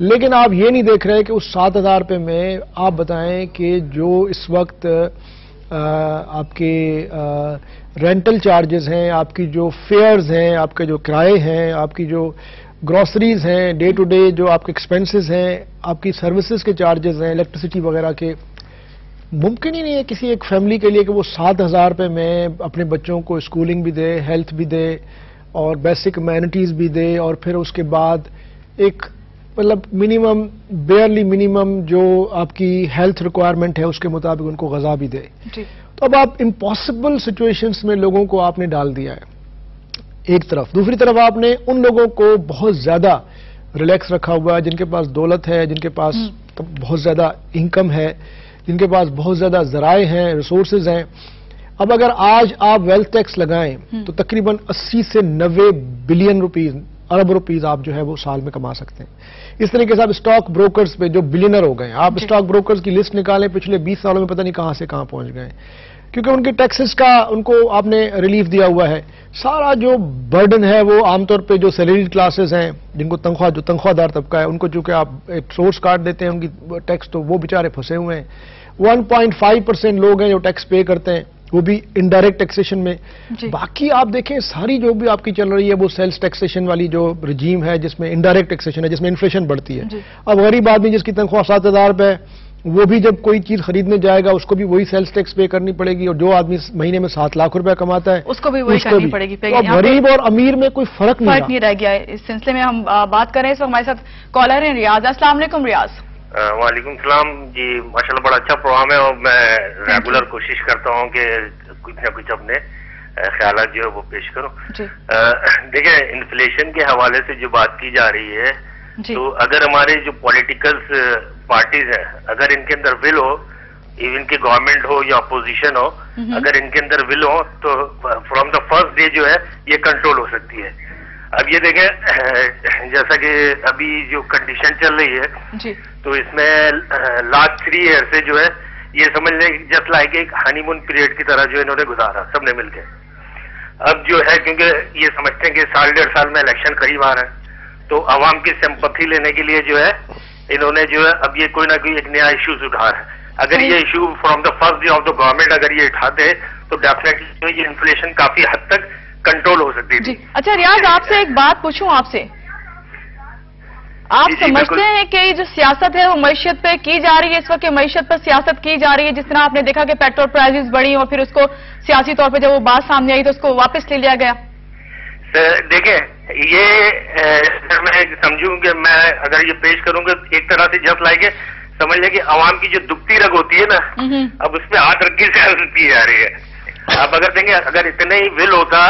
لیکن آپ یہ نہیں دیکھ رہے کہ اس 7,000 روپے میں آپ بتائیں کہ جو اس وقت آپ کے رینٹل چارجز ہیں، آپ کی جو فیئرز ہیں، آپ کے جو کرائے ہیں، آپ کی جو گروسریز ہیں، ڈے ٹو ڈے جو آپ کے ایکسپینسز ہیں، آپ کی سروسز کے چارجز ہیں، الیکٹریسٹی وغیرہ کے، ممکن ہی نہیں ہے کسی ایک فیملی کے لیے کہ وہ 7,000 روپے میں اپنے بچوں کو اسکولنگ بھی دے، ہیلتھ بھی دے اور بیسک امینٹیز بھی دے، اور پھر اس کے بعد ایک مطلب منیمم بیئرلی منیمم جو آپ کی ہیلتھ ریکوائرمنٹ ہے اس کے مطابق ان کو غذا بھی دے. جی. تو اب آپ امپاسبل سچویشنز میں لوگوں کو آپ نے ڈال دیا ہے ایک طرف. دوسری طرف آپ نے ان لوگوں کو بہت زیادہ ریلیکس رکھا ہوا ہے جن کے پاس دولت ہے، جن کے پاس بہت زیادہ انکم ہے، جن کے پاس بہت زیادہ ذرائع ہیں، ریسورسز ہیں. اب اگر آج آپ ویلتھ ٹیکس لگائیں تو تقریباً 80 سے 90 بلین روپیز، ارب روپیز آپ جو ہے وہ سال میں کما سکتے ہیں. اس طریقے سے آپ اسٹاک بروکرز پہ جو بلینر ہو گئے ہیں، آپ اسٹاک بروکرز کی لسٹ نکالیں پچھلے 20 سالوں میں پتہ نہیں کہاں سے کہاں پہنچ گئے، کیونکہ ان کے ٹیکسز کا ان کو آپ نے ریلیف دیا ہوا ہے. سارا جو برڈن ہے وہ عام طور پہ جو سیلریڈ کلاسز ہیں، جن کو تنخواہ دار طبقہ ہے، ان کو چونکہ آپ ایک سورس کاٹ دیتے ہیں ان کی ٹیکس، تو وہ بیچارے پھنسے ہوئے ہیں. 1.5% لوگ ہیں جو ٹیکس پے کرتے ہیں، وہ بھی انڈائریکٹ ٹیکسیشن میں. باقی آپ دیکھیں ساری جو بھی آپ کی چل رہی ہے وہ سیلز ٹیکسیشن والی جو رجیم ہے، جس میں انڈائریکٹ ٹیکسیشن ہے، جس میں انفلیشن بڑھتی ہے. اب غریب آدمی جس کی تنخواہ 7,000 روپے ہے، وہ بھی جب کوئی چیز خریدنے جائے گا اس کو بھی وہی سیلز ٹیکس پے کرنی پڑے گی، اور جو آدمی مہینے میں 7 لاکھ روپے کماتا ہے اس کو بھی وہی کرنی پڑے گی. اب غریب اور امیر میں کوئی فرق نہیں رہ گیا ہے. اس سلسلے میں ہم بات کر رہے ہیں. اس وقت ہمارے ساتھ کالر ہیں ریاض. السلام علیکم ریاض. وعلیکم السلام جی. ماشاءاللہ بڑا اچھا پروگرام ہے، اور میں ریگولر کوشش کرتا ہوں کہ کچھ نہ کچھ اپنے خیالات جو ہے وہ پیش کروں. دیکھیں انفلیشن کے حوالے سے جو بات کی جا رہی ہے، تو اگر ہمارے جو پولیٹیکل پارٹیز ہیں، اگر ان کے اندر ول ہو، ایون کہ گورنمنٹ ہو یا اپوزیشن ہو، اگر ان کے اندر ول ہو تو فرام دا فرسٹ ڈے جو ہے یہ کنٹرول ہو سکتی ہے. اب یہ دیکھیں جیسا کہ ابھی جو کنڈیشن چل رہی ہے، تو اس میں لاسٹ 3 ایئر سے جو ہے یہ سمجھ لیں جسٹ لائک ایک ہنی مون پیریڈ کی طرح جو انہوں نے گزارا سب نے مل کے. اب جو ہے کیونکہ یہ سمجھتے ہیں کہ 1.5 سال میں الیکشن قریب آ رہا ہے، تو عوام کی سمپتھی لینے کے لیے جو ہے انہوں نے جو ہے اب یہ کوئی نہ کوئی ایک نیا ایشوز اٹھا رہا ہے. اگر یہ issue from the first day of the government اگر یہ اٹھاتے تو ڈیفینیٹلی یہ انفلیشن کافی حد تک کنٹرول ہو سکتی تھی. اچھا ریاض، آپ سے ایک بات پوچھوں آپ سے، آپ سمجھتے ہیں کہ یہ جو سیاست ہے وہ معیشت پہ کی جا رہی ہے، اس وقت معیشت پر سیاست کی جا رہی ہے؟ جس طرح آپ نے دیکھا کہ پیٹرول پرائزز بڑھی اور پھر اس کو سیاسی طور پہ جب وہ بات سامنے آئی تو اس کو واپس لے لیا گیا. دیکھیں یہ میں سمجھوں کہ میں اگر یہ پیش کروں گا ایک طرح سے جسٹ لائک سمجھ لیں کہ عوام کی جو دکھتی رگ ہوتی ہے نا، اب اس پہ ہاتھ رکھ کے سیاست کی جا رہی ہے. اب اگر دیکھیں اگر اتنے ہی ول ہوتا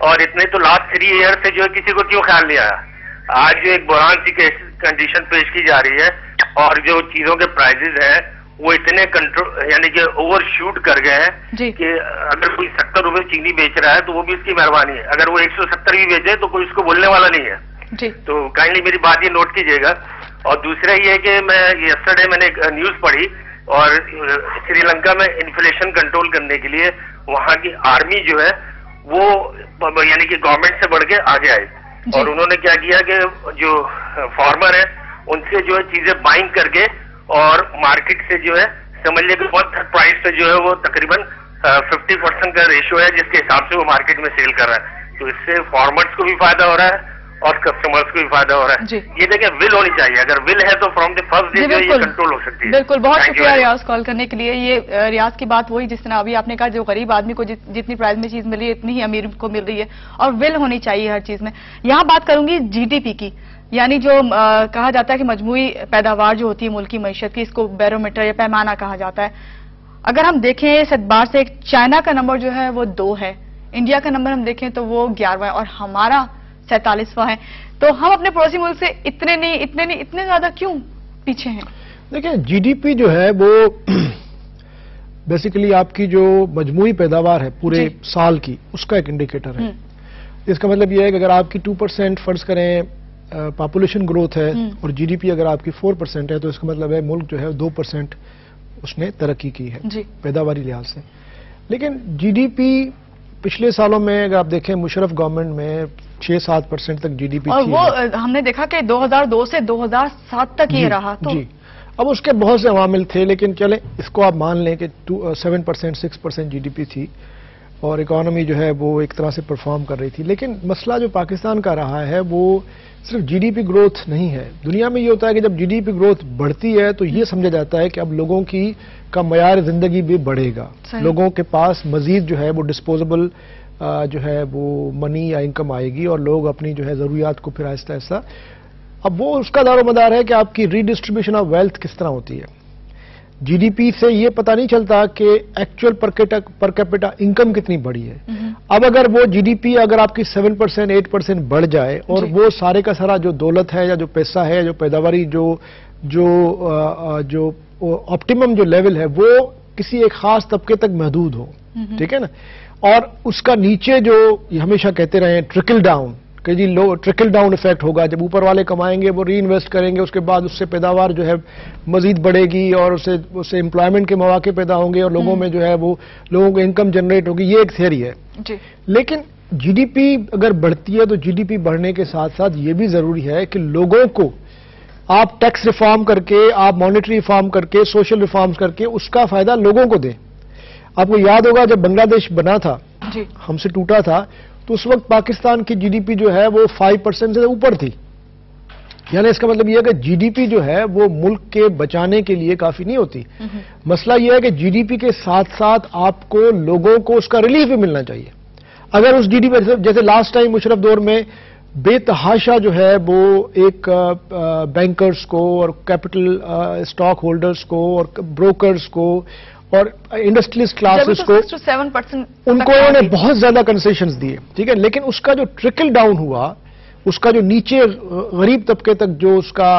اور اتنے تو لاسٹ 3 ایئر سے جو ہے کسی کو کیوں خیال نہیں آیا؟ آج جو ایک بحران سی کنڈیشن پیش کی جا رہی ہے اور جو چیزوں کے پرائزز ہیں وہ اتنے کنٹرول یعنی کہ اوور شوٹ کر گئے ہیں کہ اگر کوئی 70 روپے چینی بیچ رہا ہے تو وہ بھی اس کی مہربانی ہے، اگر وہ 170 بھی بیچے تو کوئی اس کو بولنے والا نہیں ہے. تو کائنڈلی میری بات یہ نوٹ کیجیے گا. اور دوسرا یہ ہے کہ میں یسٹرڈے میں نے ایک نیوز پڑھی، اور سری لنکا میں انفلیشن کنٹرول کرنے کے لیے وہاں کی آرمی جو ہے وہ یعنی کہ گورنمنٹ سے بڑھ کے آگے آئی، اور انہوں نے کیا کیا کہ جو فارمر ہیں ان سے جو ہے چیزیں بائنگ کر کے اور مارکیٹ سے جو ہے سمجھ لے کہ بہت پرائز سے جو ہے وہ تقریباً 50% کا ریشو ہے جس کے حساب سے وہ مارکیٹ میں سیل کر رہا ہے. تو اس سے فارمرز کو بھی فائدہ ہو رہا ہے اور کسٹمرز کو بھی فائدہ ہو رہا ہے. یہ دیکھیں ول ہونی چاہیے، اگر ول ہے تو فرام دی فرسٹ ڈے جو یہ کنٹرول ہو سکتی ہے. بالکل، بہت شکریہ ریاض کال کرنے کے لیے. یہ ریاض کی بات وہی جس طرح ابھی آپ نے کہا، جو غریب آدمی کو جتنی پرائز میں چیز مل رہی ہے اتنی ہی امیر کو مل رہی ہے، اور ول ہونی چاہیے ہر چیز میں. یہاں بات کروں گی جی ڈی پی کی، یعنی جو کہا جاتا ہے کہ مجموعی پیداوار جو ہوتی ہے ملک کی معیشت کی، اس کو بیرومیٹر یا پیمانہ کہا جاتا ہے. اگر ہم دیکھیں اس اعتبار سے چائنا کا نمبر جو ہے وہ 2 ہے، انڈیا کا نمبر ہم دیکھیں تو وہ 11واں ہے، اور ہمارا 47واں ہے. تو ہم اپنے پڑوسی ملک سے اتنے زیادہ کیوں پیچھے ہیں؟ دیکھیں جی ڈی پی جو ہے وہ بیسیکلی آپ کی جو مجموعی پیداوار ہے پورے سال کی، اس کا ایک انڈیکیٹر ہے. اس کا مطلب یہ ہے کہ اگر آپ کی 2% فرض کریں پاپولیشن گروتھ ہے اور جی ڈی پی اگر آپ کی 4% ہے، تو اس کا مطلب ہے ملک جو ہے 2% اس نے ترقی کی ہے پیداواری لحاظ سے. لیکن جی ڈی پی پچھلے سالوں میں اگر آپ دیکھیں مشرف گورنمنٹ میں 6-7% تک جی ڈی پی اور تھی. وہ ہم نے دیکھا کہ 2002 سے 2007 تک یہ رہا. تو جی اب اس کے بہت سے عوامل تھے، لیکن چلیں اس کو آپ مان لیں کہ 7% 6% جی ڈی پی تھی اور اکانومی جو ہے وہ ایک طرح سے پرفارم کر رہی تھی. لیکن مسئلہ جو پاکستان کا رہا ہے وہ صرف جی ڈی پی گروتھ نہیں ہے. دنیا میں یہ ہوتا ہے کہ جب جی ڈی پی گروتھ بڑھتی ہے تو یہ سمجھا جاتا ہے کہ اب لوگوں کا معیار زندگی بھی بڑھے گا. لوگوں کے پاس مزید جو ہے وہ ڈسپوزیبل جو ہے وہ منی یا انکم آئے گی اور لوگ اپنی جو ہے ضروریات کو پھر آہستہ آہستہ. اب وہ اس کا دار و مدار ہے کہ آپ کی ری ڈسٹریبیوشن آف ویلتھ کس طرح ہوتی ہے. جی ڈی پی سے یہ پتہ نہیں چلتا کہ ایکچوئل پر کیپٹا انکم کتنی بڑی ہے. اب اگر وہ جی ڈی پی اگر آپ کی 7% 8% بڑھ جائے اور وہ سارے کا سارا جو دولت ہے یا جو پیسہ ہے جو پیداواری جو آپٹیمم جو لیول ہے وہ کسی ایک خاص طبقے تک محدود ہو، ٹھیک ہے نا، اور اس کا نیچے جو ہمیشہ کہتے رہے ہیں ٹرکل ڈاؤن کہ جی ٹرکل ڈاؤن ایفیکٹ ہوگا. جب اوپر والے کمائیں گے وہ ری انویسٹ کریں گے، اس کے بعد اس سے پیداوار جو ہے مزید بڑھے گی اور اس سے امپلائمنٹ کے مواقع پیدا ہوں گے اور لوگوں میں جو ہے وہ لوگوں کو انکم جنریٹ ہوگی. یہ ایک تھیوری ہے. لیکن جی ڈی پی اگر بڑھتی ہے تو جی ڈی پی بڑھنے کے ساتھ ساتھ یہ بھی ضروری ہے کہ لوگوں کو آپ ٹیکس ریفارم کر کے، آپ مانیٹری ریفارم کر کے، سوشل ریفارمز کر کے اس کا فائدہ لوگوں کو دیں. آپ کو یاد ہوگا جب بنگلہ دیش بنا تھا، ہم سے ٹوٹا تھا، تو اس وقت پاکستان کی جی ڈی پی جو ہے وہ 5% سے اوپر تھی. یعنی اس کا مطلب یہ ہے کہ جی ڈی پی جو ہے وہ ملک کے بچانے کے لیے کافی نہیں ہوتی. مسئلہ یہ ہے کہ جی ڈی پی کے ساتھ ساتھ آپ کو لوگوں کو اس کا ریلیف بھی ملنا چاہیے. اگر اس جی ڈی پی جیسے لاسٹ ٹائم مشرف دور میں بے تحاشا جو ہے وہ ایک بینکرز کو اور کیپٹل اسٹاک ہولڈرز کو اور بروکرز کو اور انڈسٹریلسٹ کلاسز کو ان کو انہوں نے بہت زیادہ کنسیشنز دیے، ٹھیک ہے. لیکن اس کا جو ٹرکل ڈاؤن ہوا، اس کا جو نیچے غریب طبقے تک جو اس کا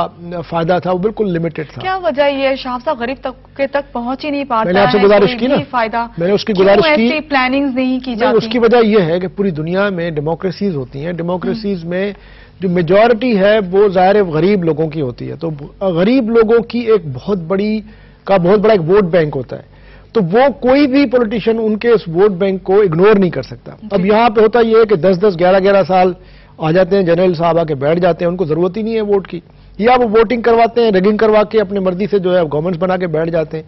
فائدہ تھا وہ بالکل لمیٹڈ تھا. کیا وجہ یہ ہے شاہ صاحب غریب طبقے تک پہنچ ہی نہیں پاتا؟ میں نے آپ سے گزارش کی نا، میں نے اس کی گزارش کی، پلاننگ نہیں کی جاتی. اس کی وجہ یہ ہے کہ پوری دنیا میں ڈیموکریسیز ہوتی ہیں، ڈیموکریسیز میں جو میجورٹی ہے وہ ظاہر غریب لوگوں کی ہوتی ہے. تو غریب لوگوں کی ایک بہت بڑا ایک ووٹ بینک ہوتا ہے. تو وہ کوئی بھی پولیٹیشین ان کے اس ووٹ بینک کو اگنور نہیں کر سکتا. اب یہاں پہ ہوتا یہ ہے کہ 10-10 11-11 سال آ جاتے ہیں، جنرل صاحب آ کے بیٹھ جاتے ہیں، ان کو ضرورت ہی نہیں ہے ووٹ کی، یا وہ ووٹنگ کرواتے ہیں، ریگنگ کروا کے اپنی مرضی سے جو ہے گورنمنٹس بنا کے بیٹھ جاتے ہیں.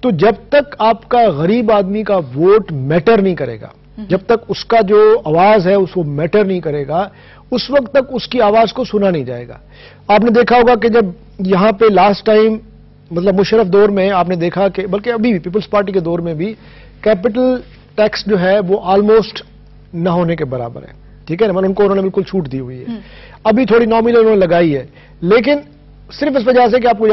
تو جب تک آپ کا غریب آدمی کا ووٹ میٹر نہیں کرے گا، جب تک اس کا جو آواز ہے اس کو میٹر نہیں کرے گا، اس وقت تک اس کی آواز کو سنا نہیں جائے گا. آپ نے دیکھا ہوگا کہ جب یہاں پہ لاسٹ ٹائم مطلب مشرف دور میں آپ نے دیکھا کہ بلکہ ابھی بھی پیپلز پارٹی کے دور میں بھی کیپٹل ٹیکس جو ہے وہ آلموسٹ نہ ہونے کے برابر ہے، ٹھیک ہے نا، ان کو انہوں نے بالکل چھوٹ دی ہوئی ہے. ابھی تھوڑی نامنل انہوں نے لگائی ہے، لیکن صرف اس وجہ سے کہ آپ کو